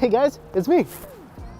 Hey guys, it's me.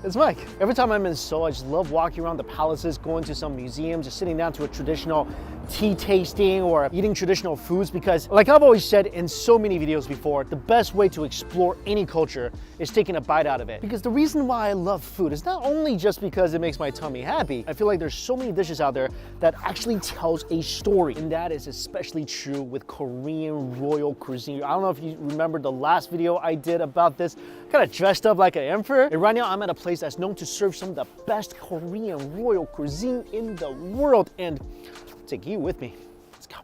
It's Mike. Every time I'm in Seoul, I just love walking around the palaces, going to some museums, just sitting down to a traditional tea tasting or eating traditional foods, because like I've always said in so many videos before, the best way to explore any culture is taking a bite out of it. Because the reason why I love food is not only just because it makes my tummy happy. I feel like there's so many dishes out there that actually tells a story, and that is especially true with Korean royal cuisine. I don't know if you remember the last video I did about this, kind of dressed up like an emperor. And right now I'm at a place that's known to serve some of the best Korean royal cuisine in the world, and I'll take you with me. Let's go.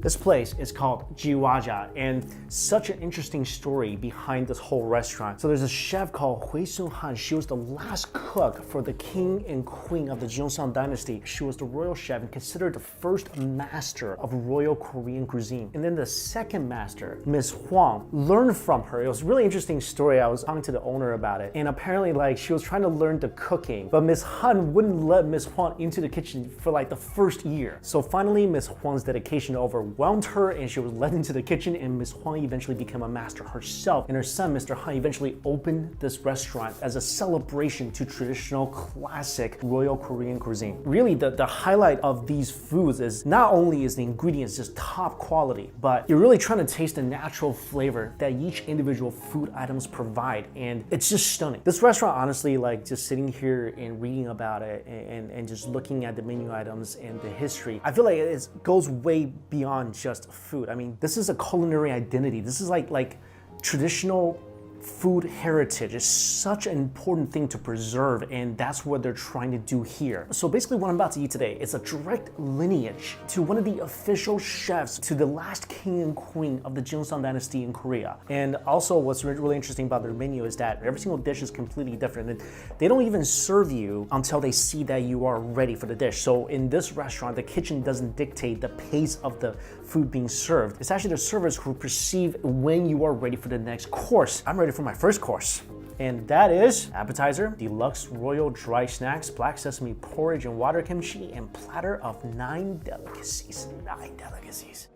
This place is called Jihwaja, and such an interesting story behind this whole restaurant. So there's a chef called Hui Sun-han. She was the last cook for the king and queen of the Joseon dynasty. She was the royal chef and considered the first master of royal Korean cuisine. And then the second master, Miss Huang, learned from her. It was a really interesting story. I was talking to the owner about it, and apparently like she was trying to learn the cooking, but Miss Han wouldn't let Miss Huang into the kitchen for like the first year. So finally Miss Huang's dedication overwhelmed her, and she was led into the kitchen, and Miss Huang eventually became a master herself, and her son Mr. Han eventually opened this restaurant as a celebration to traditional classic royal Korean cuisine. Really the highlight of these foods is not only is the ingredients just top quality, but you're really trying to taste the natural flavor that each individual food items provide, and it's just stunning. This restaurant, honestly, like just sitting here and reading about it and just looking at the menu items and the history, I feel like it goes way beyond just food. I mean, this is a culinary identity. This is like traditional food heritage. Is such an important thing to preserve, and that's what they're trying to do here. So basically what I'm about to eat today is a direct lineage to one of the official chefs to the last king and queen of the Joseon dynasty in Korea. And also what's really interesting about their menu is that every single dish is completely different, and they don't even serve you until they see that you are ready for the dish. So in this restaurant, the kitchen doesn't dictate the pace of the food being served. It's actually the servers who perceive when you are ready for the next course. I'm ready for my first course, and that is appetizer, deluxe royal dry snacks, black sesame porridge and water kimchi, and platter of 9 delicacies. 9 delicacies.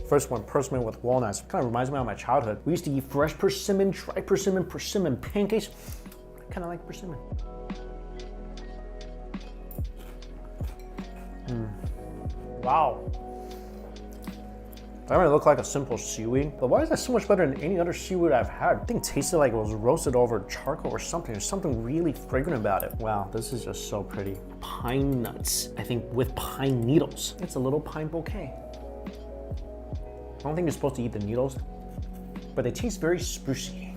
First one, persimmon with walnuts. Kind of reminds me of my childhood. We used to eat fresh persimmon, dry persimmon, persimmon pancakes. Kind of like persimmon. Wow. That might look like a simple seaweed, but why is that so much better than any other seaweed I've had? I think it tasted like it was roasted over charcoal or something. There's something really fragrant about it. Wow, this is just so pretty. Pine nuts, I think with pine needles. It's a little pine bouquet. I don't think you're supposed to eat the needles, but they taste very sprucey.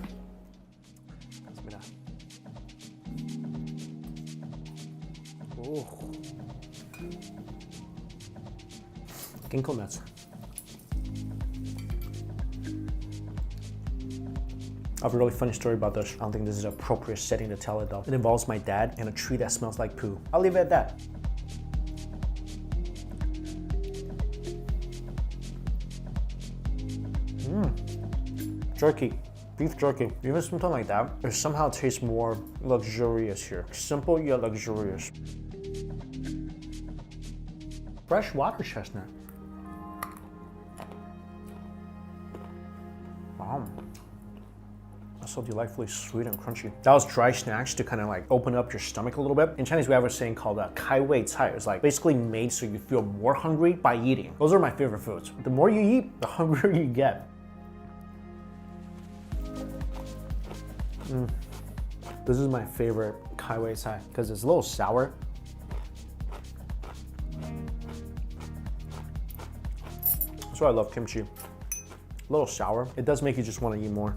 Oh. Ginkgo nuts. I have a really funny story about this. I don't think this is an appropriate setting to tell it though. It involves my dad and a tree that smells like poo. I'll leave it at that. Jerky. Beef jerky. Even something like that, it somehow tastes more luxurious here. Simple yet luxurious. Fresh water chestnut. Wow. That's so delightfully sweet and crunchy. That was dry snacks to kind of like open up your stomach a little bit. In Chinese, we have a saying called kai wei cai. It's like basically made so you feel more hungry by eating. Those are my favorite foods. The more you eat, the hungrier you get. This is my favorite kai wei cai because it's a little sour. That's why I love kimchi. A little sour. It does make you just want to eat more.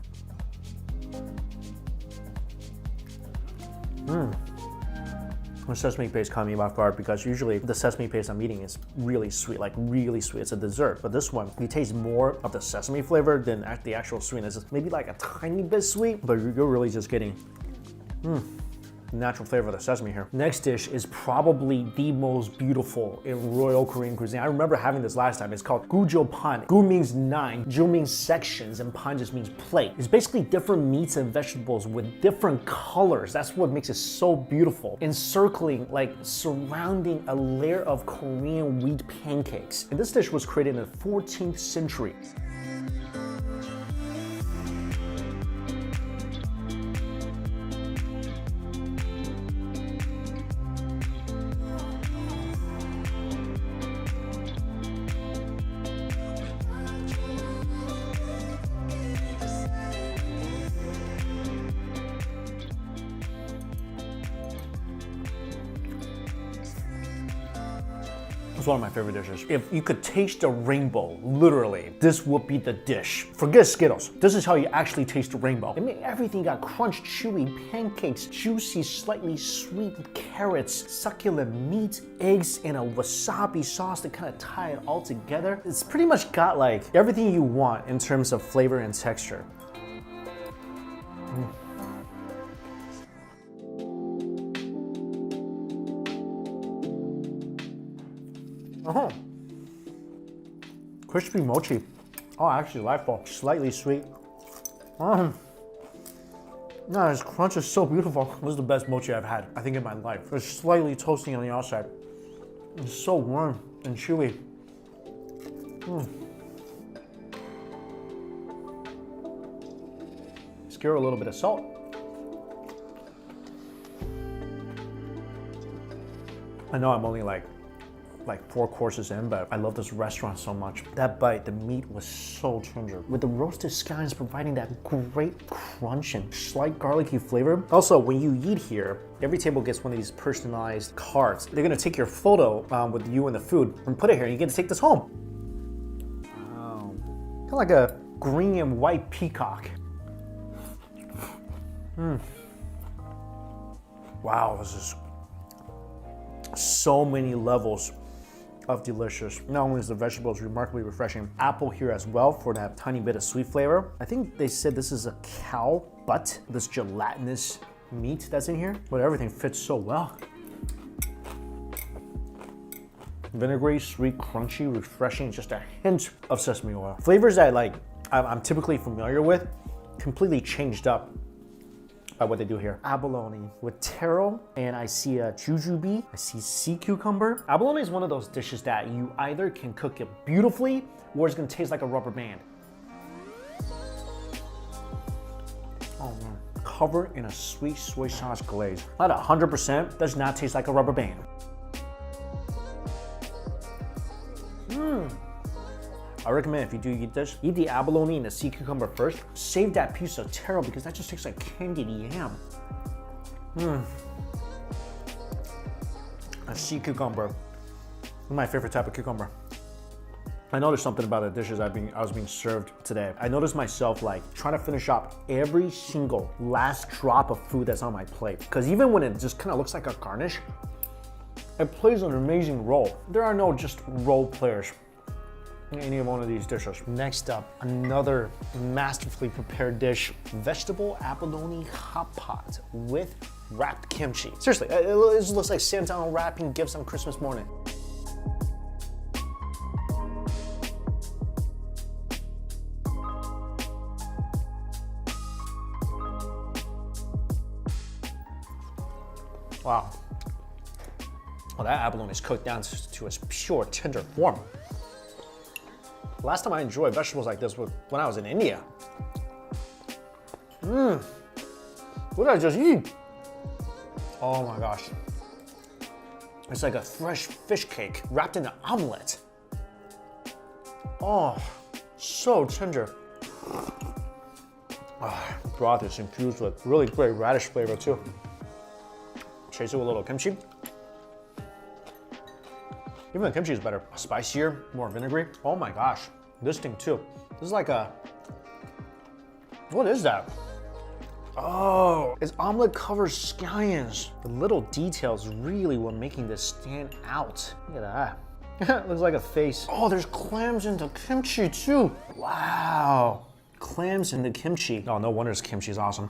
The sesame paste caught me off guard because usually the sesame paste I'm eating is really sweet, like really sweet. It's a dessert, but this one, you taste more of the sesame flavor than the actual sweetness. It's maybe like a tiny bit sweet, but you're really just getting natural flavor of the sesame here. Next dish is probably the most beautiful in Royal Korean cuisine. I remember having this last time. It's called gujo pan. Gu means 9, jo means sections, and pan just means plate. It's basically different meats and vegetables with different colors. That's what makes it so beautiful. Encircling, like surrounding a layer of Korean wheat pancakes. And this dish was created in the 14th century. It's one of my favorite dishes. If you could taste a rainbow, literally, this would be the dish. Forget Skittles. This is how you actually taste a rainbow. I mean, everything got crunched, chewy, pancakes, juicy, slightly sweet carrots, succulent meat, eggs, and a wasabi sauce to kind of tie it all together. It's pretty much got like everything you want in terms of flavor and texture. Crispy mochi. Oh, actually delightful. Slightly sweet. No, this crunch is so beautiful. This is the best mochi I've had, I think, in my life. It's slightly toasty on the outside. It's so warm and chewy. Skewer a little bit of salt. I know I'm only like 4 courses in, but I love this restaurant so much. That bite, the meat was so tender, with the roasted scallions providing that great crunch and slight garlicky flavor. Also, when you eat here, every table gets one of these personalized cards. They're gonna take your photo with you and the food and put it here, and you get to take this home. Wow. Kind of like a green and white peacock. Wow, this is so many levels of delicious. Not only is the vegetables remarkably refreshing, apple here as well for that tiny bit of sweet flavor. I think they said this is a cow butt, this gelatinous meat that's in here, but everything fits so well. Vinegary, sweet, crunchy, refreshing, just a hint of sesame oil. Flavors that I'm typically familiar with, completely changed up by what they do here. Abalone with taro, and I see a jujube, I see sea cucumber. Abalone is one of those dishes that you either can cook it beautifully or it's gonna taste like a rubber band. Oh man. Covered in a sweet soy sauce glaze. At 100%, does not taste like a rubber band. I recommend if you do eat this, eat the abalone and the sea cucumber first. Save that piece of taro because that just tastes like candied yam. A sea cucumber, my favorite type of cucumber. I noticed something about the dishes I was being served today. I noticed myself trying to finish up every single last drop of food that's on my plate. Because even when it just kind of looks like a garnish, it plays an amazing role. There are no just role players in any one of these dishes. Next up, another masterfully prepared dish, vegetable abalone hot pot with wrapped kimchi. Seriously, it just looks like Santa unwrapping gifts on Christmas morning. Wow. Well, that abalone is cooked down to its pure, tender form. Last time I enjoyed vegetables like this was when I was in India. What did I just eat? Oh my gosh. It's like a fresh fish cake wrapped in an omelet. Oh, so tender. Broth is infused with really great radish flavor too. Chase it with a little kimchi. Even the kimchi is better. Spicier, more vinegary. Oh my gosh, this thing too. This is like a, what is that? Oh, it's omelet covered scallions. The little details really what making this stand out. Look at that. Looks like a face. Oh, there's clams in the kimchi too. Wow. Clams in the kimchi. Oh, no wonder this kimchi is awesome.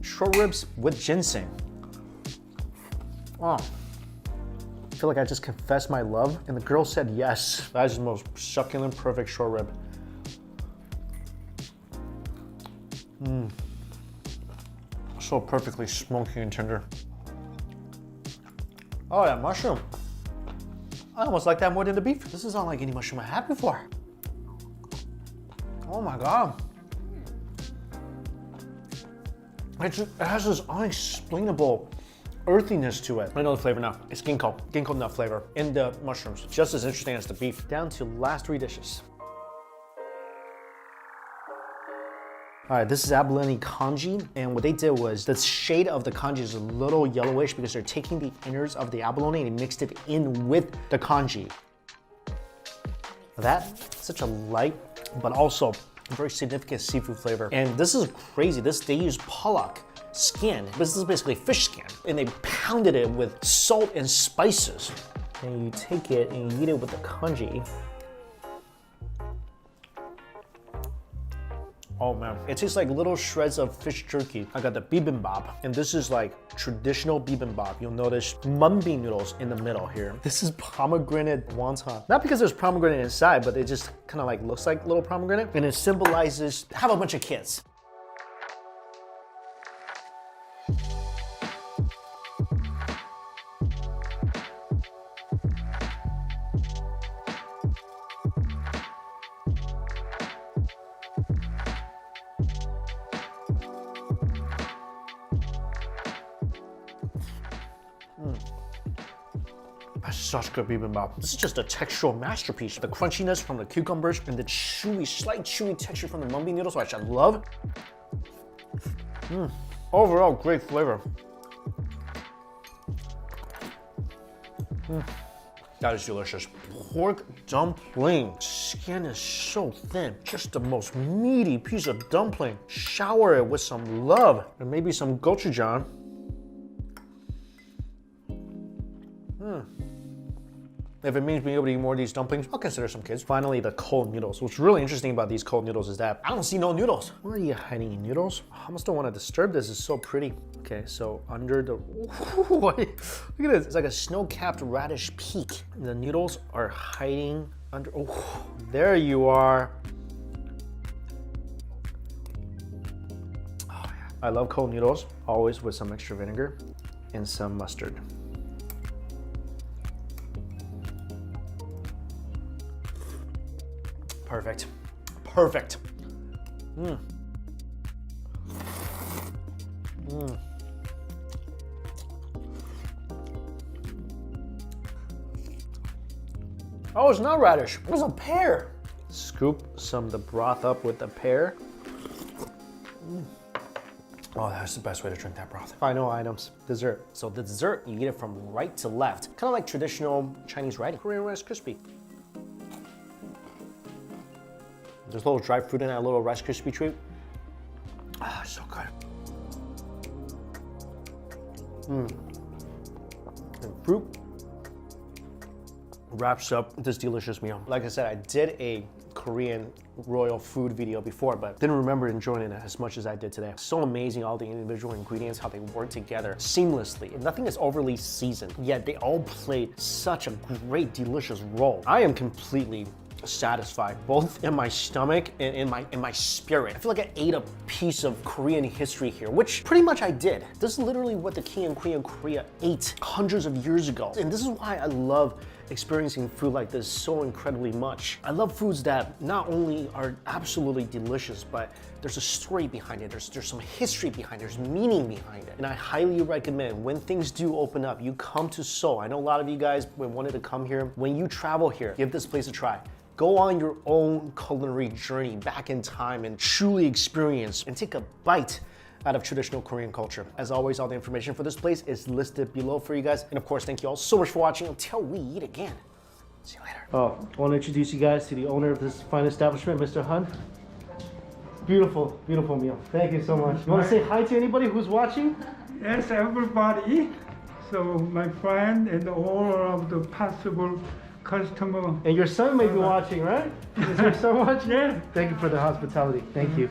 Short ribs with ginseng. Oh, I feel like I just confessed my love and the girl said yes. That is the most succulent, perfect short rib. So perfectly smoky and tender. Oh, that mushroom. I almost like that more than the beef. This is unlike any mushroom I had before. Oh my God. It has this unexplainable earthiness to it. I know the flavor now. It's ginkgo nut flavor in the mushrooms. Just as interesting as the beef. Down to last 3 dishes. All right, this is abalone congee, and what they did was the shade of the congee is a little yellowish because they're taking the innards of the abalone and they mixed it in with the congee. That's such a light, but also very significant seafood flavor. And this is crazy. They use pollock skin. This is basically fish skin. And they pounded it with salt and spices. And you take it and you eat it with the congee. Oh man, it tastes like little shreds of fish jerky. I got the bibimbap, and this is like traditional bibimbap. You'll notice mung bean noodles in the middle here. This is pomegranate wonton. Not because there's pomegranate inside, but it just kind of like looks like little pomegranate, and it symbolizes have a bunch of kids. That's such good bibimbap. This is just a textural masterpiece. The crunchiness from the cucumbers and the chewy, slight chewy texture from the mung bean noodles, which I love. Overall, great flavor. That is delicious. Pork dumpling. Skin is so thin. Just the most meaty piece of dumpling. Shower it with some love and maybe some gochujang. If it means being able to eat more of these dumplings, I'll consider some kids. Finally, the cold noodles. What's really interesting about these cold noodles is that I don't see no noodles. Where are you hiding noodles? I almost don't want to disturb this. It's so pretty. Okay, so under the, look at this. It's like a snow-capped radish peak. The noodles are hiding under, oh, there you are. Oh, yeah. I love cold noodles, always with some extra vinegar and some mustard. Perfect. Perfect. Oh, it's not radish. It was a pear. Scoop some of the broth up with the pear. Oh, that's the best way to drink that broth. Final items, dessert. So the dessert, you eat it from right to left. Kind of like traditional Chinese writing. Korean Rice Krispie. There's a little dry fruit in that little Rice Krispie treat. Ah, so good. And fruit wraps up this delicious meal. Like I said, I did a Korean royal food video before, but didn't remember enjoying it as much as I did today. So amazing, all the individual ingredients, how they work together seamlessly. And nothing is overly seasoned, yet they all played such a great, delicious role. I am completely satisfied, both in my stomach and in my spirit. I feel like I ate a piece of Korean history here, which pretty much I did. This is literally what the king and queen of Korea ate hundreds of years ago. And this is why I love experiencing food like this so incredibly much. I love foods that not only are absolutely delicious, but there's a story behind it. There's some history behind it. There's meaning behind it. And I highly recommend when things do open up, you come to Seoul. I know a lot of you guys wanted to come here. When you travel here, give this place a try. Go on your own culinary journey back in time and truly experience and take a bite out of traditional Korean culture. As always, all the information for this place is listed below for you guys. And of course, thank you all so much for watching. Until we eat again. See you later. Oh, I want to introduce you guys to the owner of this fine establishment, Mr. Han. Beautiful, beautiful meal. Thank you so much. You want to say hi to anybody who's watching? Yes, everybody. So my friend and all of the possible customer. And your son may be watching, right? Is your son watching? Yeah. Thank you for the hospitality. Thank you.